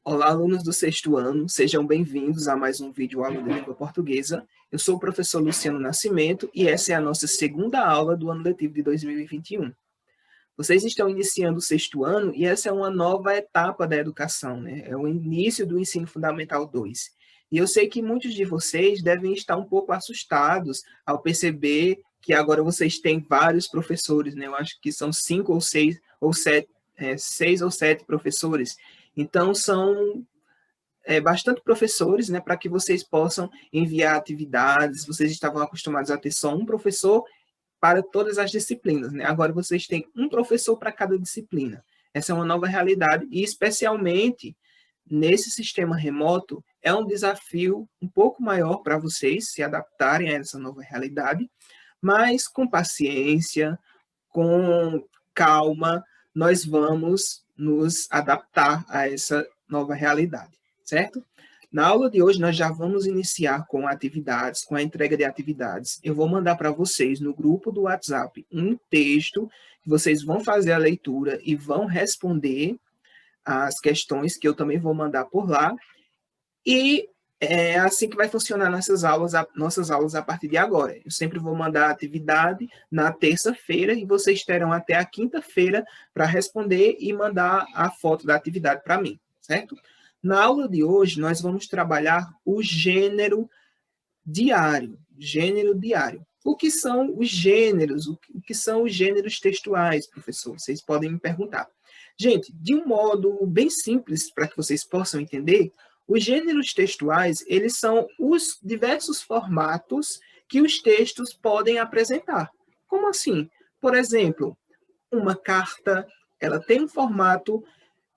Olá, alunos do sexto ano, sejam bem-vindos a mais um vídeo aula de língua portuguesa. Eu sou o professor Luciano Nascimento e essa é a nossa segunda aula do ano letivo de 2021. Vocês estão iniciando o sexto ano e essa é uma nova etapa da educação, né? É o início do ensino fundamental 2. E eu sei que muitos de vocês devem estar um pouco assustados ao perceber que agora vocês têm vários professores, né? Eu acho que são 5 ou 6 ou 7, 6 ou 7 professores. Então, são bastante professores, né, para que vocês possam enviar atividades. Vocês estavam acostumados a ter só um professor para todas as disciplinas, né? Agora vocês têm um professor para cada disciplina. Essa é uma nova realidade e, especialmente, nesse sistema remoto, é um desafio um pouco maior para vocês se adaptarem a essa nova realidade, mas com paciência, com calma, nós vamos nos adaptar a essa nova realidade, certo? Na aula de hoje, nós já vamos iniciar com atividades, com a entrega de atividades. Eu vou mandar para vocês no grupo do WhatsApp um texto que vocês vão fazer a leitura e vão responder as questões que eu também vou mandar por lá. E é assim que vai funcionar nossas aulas a partir de agora. Eu sempre vou mandar a atividade na terça-feira e vocês terão até a quinta-feira para responder e mandar a foto da atividade para mim, certo? Na aula de hoje, nós vamos trabalhar o gênero diário. Gênero diário. O que são os gêneros? O que são os gêneros textuais, professor? Vocês podem me perguntar. Gente, de um modo bem simples, para que vocês possam entender, os gêneros textuais, eles são os diversos formatos que os textos podem apresentar. Como assim? Por exemplo, uma carta, ela tem um formato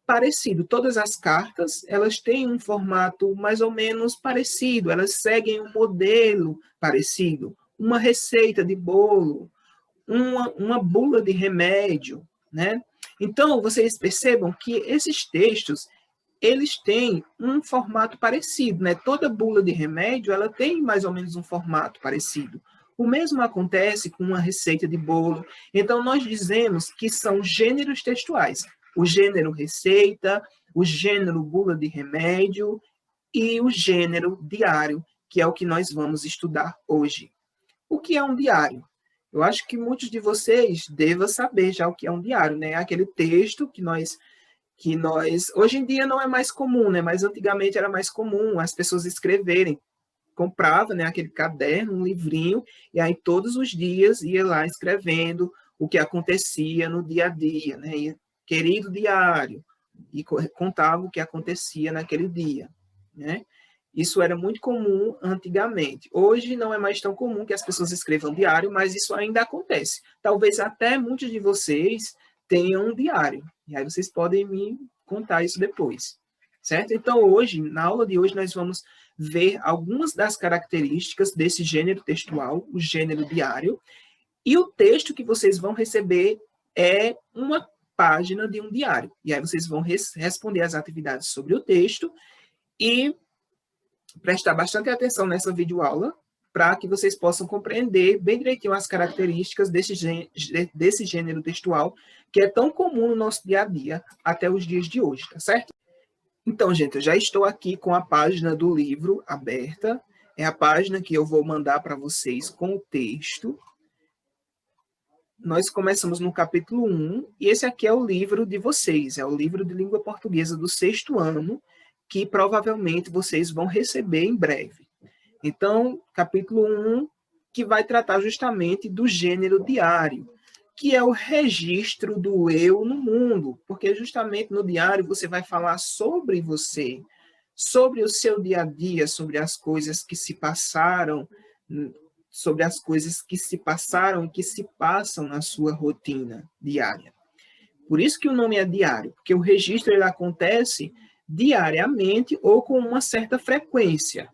parecido. Todas as cartas, elas têm um formato mais ou menos parecido, elas seguem um modelo parecido. Uma receita de bolo, uma bula de remédio, né? Então, vocês percebam que esses textos, eles têm um formato parecido, né? Toda bula de remédio, ela tem mais ou menos um formato parecido. O mesmo acontece com uma receita de bolo. Então, nós dizemos que são gêneros textuais. O gênero receita, o gênero bula de remédio e o gênero diário, que é o que nós vamos estudar hoje. O que é um diário? Eu acho que muitos de vocês devem saber já o que é um diário, né? Aquele texto que nós hoje em dia não é mais comum, né? Mas antigamente era mais comum as pessoas escreverem, comprava, né, aquele caderno, um livrinho, e aí todos os dias ia lá escrevendo o que acontecia no dia a dia, né? E, querido diário, e contava o que acontecia naquele dia, né? Isso era muito comum antigamente. Hoje não é mais tão comum que as pessoas escrevam diário, mas isso ainda acontece. Talvez até muitos de vocês tenham um diário. E aí vocês podem me contar isso depois, certo? Então hoje, na aula de hoje, nós vamos ver algumas das características desse gênero textual, o gênero diário, e o texto que vocês vão receber é uma página de um diário. E aí vocês vão responder as atividades sobre o texto e prestar bastante atenção nessa videoaula para que vocês possam compreender bem direitinho as características desse gênero textual que é tão comum no nosso dia a dia até os dias de hoje, tá certo? Então, gente, eu já estou aqui com a página do livro aberta. É a página que eu vou mandar para vocês com o texto. Nós começamos no capítulo 1, e esse aqui é o livro de vocês, é o livro de língua portuguesa do sexto ano, que provavelmente vocês vão receber em breve. Então, capítulo 1, que vai tratar justamente do gênero diário, que é o registro do eu no mundo, porque justamente no diário você vai falar sobre você, sobre o seu dia a dia, sobre as coisas que se passaram, sobre as coisas que se passaram e que se passam na sua rotina diária. Por isso que o nome é diário, porque o registro ele acontece diariamente ou com uma certa frequência.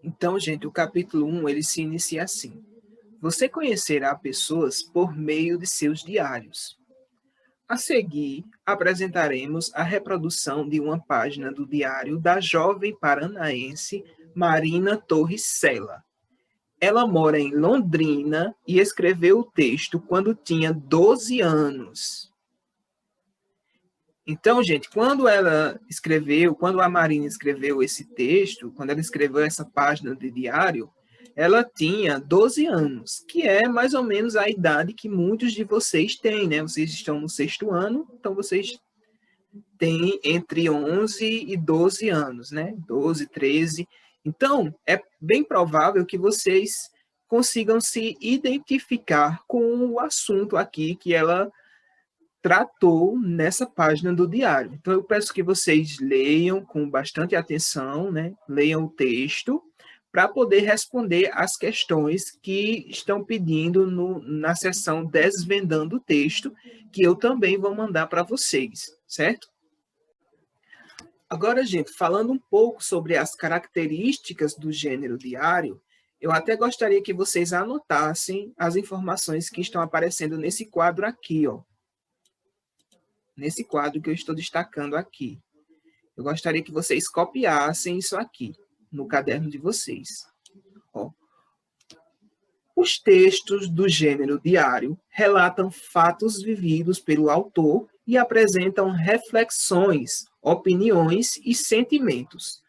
Então, gente, o capítulo 1, ele se inicia assim. Você conhecerá pessoas por meio de seus diários. A seguir, apresentaremos a reprodução de uma página do diário da jovem paranaense Marina Torres Sela. Ela mora em Londrina e escreveu o texto quando tinha 12 anos. Então, gente, quando a Marina escreveu esse texto, quando ela escreveu essa página de diário, ela tinha 12 anos, que é mais ou menos a idade que muitos de vocês têm, né? Vocês estão no 6º ano, então vocês têm entre 11 e 12 anos, né? 12, 13. Então, é bem provável que vocês consigam se identificar com o assunto aqui que ela tratou nessa página do diário. Então, eu peço que vocês leiam com bastante atenção, né? Leiam o texto, para poder responder as questões que estão pedindo na seção Desvendando o Texto, que eu também vou mandar para vocês, certo? Agora, gente, falando um pouco sobre as características do gênero diário, eu até gostaria que vocês anotassem as informações que estão aparecendo nesse quadro aqui, ó. Nesse quadro que eu estou destacando aqui. Eu gostaria que vocês copiassem isso aqui no caderno de vocês. Ó. Os textos do gênero diário relatam fatos vividos pelo autor e apresentam reflexões, opiniões e sentimentos.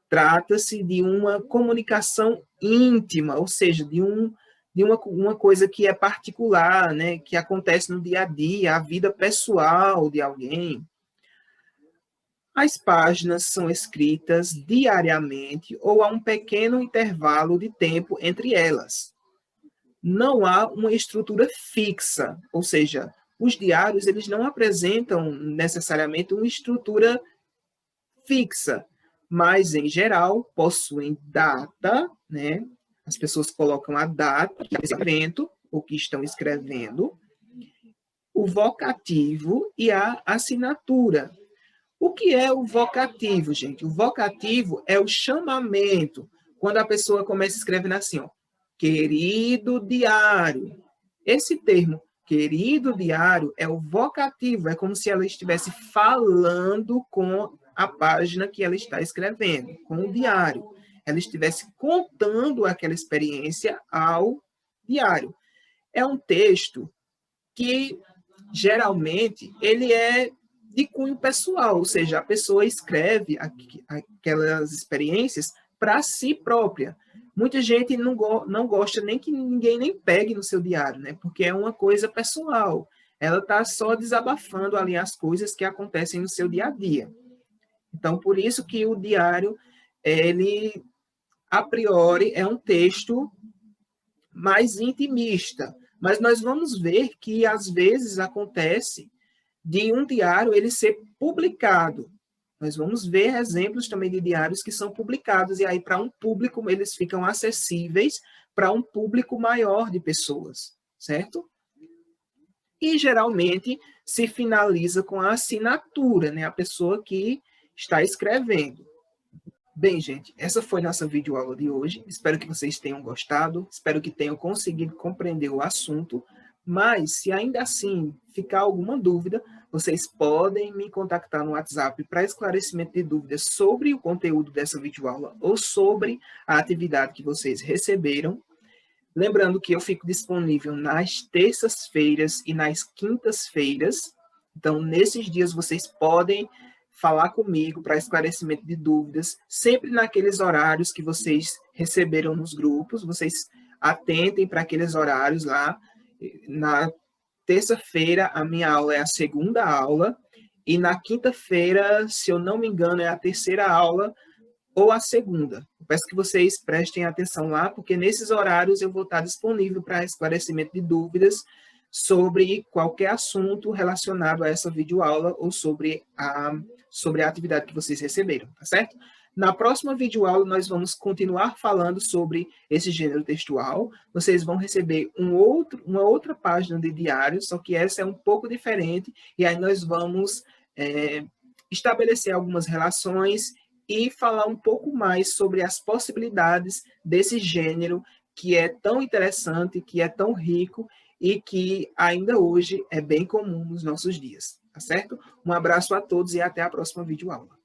Trata-se de uma comunicação íntima, ou seja, de uma coisa que é particular, né, que acontece no dia a dia, a vida pessoal de alguém. As páginas são escritas diariamente ou há um pequeno intervalo de tempo entre elas. Não há uma estrutura fixa, ou seja, os diários eles não apresentam necessariamente uma estrutura fixa, mas, em geral, possuem data, né? As pessoas colocam a data do evento, o que estão escrevendo, o vocativo e a assinatura. O que é o vocativo, gente? O vocativo é o chamamento. Quando a pessoa começa escrevendo assim, ó, querido diário. Esse termo, querido diário, é o vocativo. É como se ela estivesse falando com a página que ela está escrevendo, com o diário. Ela estivesse contando aquela experiência ao diário. É um texto que, geralmente, ele é de cunho pessoal, ou seja, a pessoa escreve aquelas experiências para si própria. Muita gente não gosta nem que ninguém nem pegue no seu diário, né? Porque é uma coisa pessoal. Ela está só desabafando ali as coisas que acontecem no seu dia a dia. Então, por isso que o diário, ele, a priori, é um texto mais intimista. Mas nós vamos ver que, às vezes, acontece de um diário ele ser publicado. Nós vamos ver exemplos também de diários que são publicados, e aí para um público eles ficam acessíveis para um público maior de pessoas, certo? E geralmente se finaliza com a assinatura, né? A pessoa que está escrevendo. Bem, gente, essa foi nossa videoaula de hoje. Espero que vocês tenham gostado, espero que tenham conseguido compreender o assunto. Mas, se ainda assim ficar alguma dúvida, vocês podem me contactar no WhatsApp para esclarecimento de dúvidas sobre o conteúdo dessa videoaula ou sobre a atividade que vocês receberam. Lembrando que eu fico disponível nas terças-feiras e nas quintas-feiras. Então, nesses dias, vocês podem falar comigo para esclarecimento de dúvidas, sempre naqueles horários que vocês receberam nos grupos. Vocês atentem para aqueles horários lá. Na terça-feira, a minha aula é a segunda aula, e na quinta-feira, se eu não me engano, é a terceira aula ou a segunda. Eu peço que vocês prestem atenção lá, porque nesses horários eu vou estar disponível para esclarecimento de dúvidas sobre qualquer assunto relacionado a essa videoaula ou sobre a atividade que vocês receberam, tá certo? Na próxima videoaula, nós vamos continuar falando sobre esse gênero textual. Vocês vão receber uma outra página de diário, só que essa é um pouco diferente, e aí nós vamos estabelecer algumas relações e falar um pouco mais sobre as possibilidades desse gênero que é tão interessante, que é tão rico e que ainda hoje é bem comum nos nossos dias, tá certo? Um abraço a todos e até a próxima videoaula.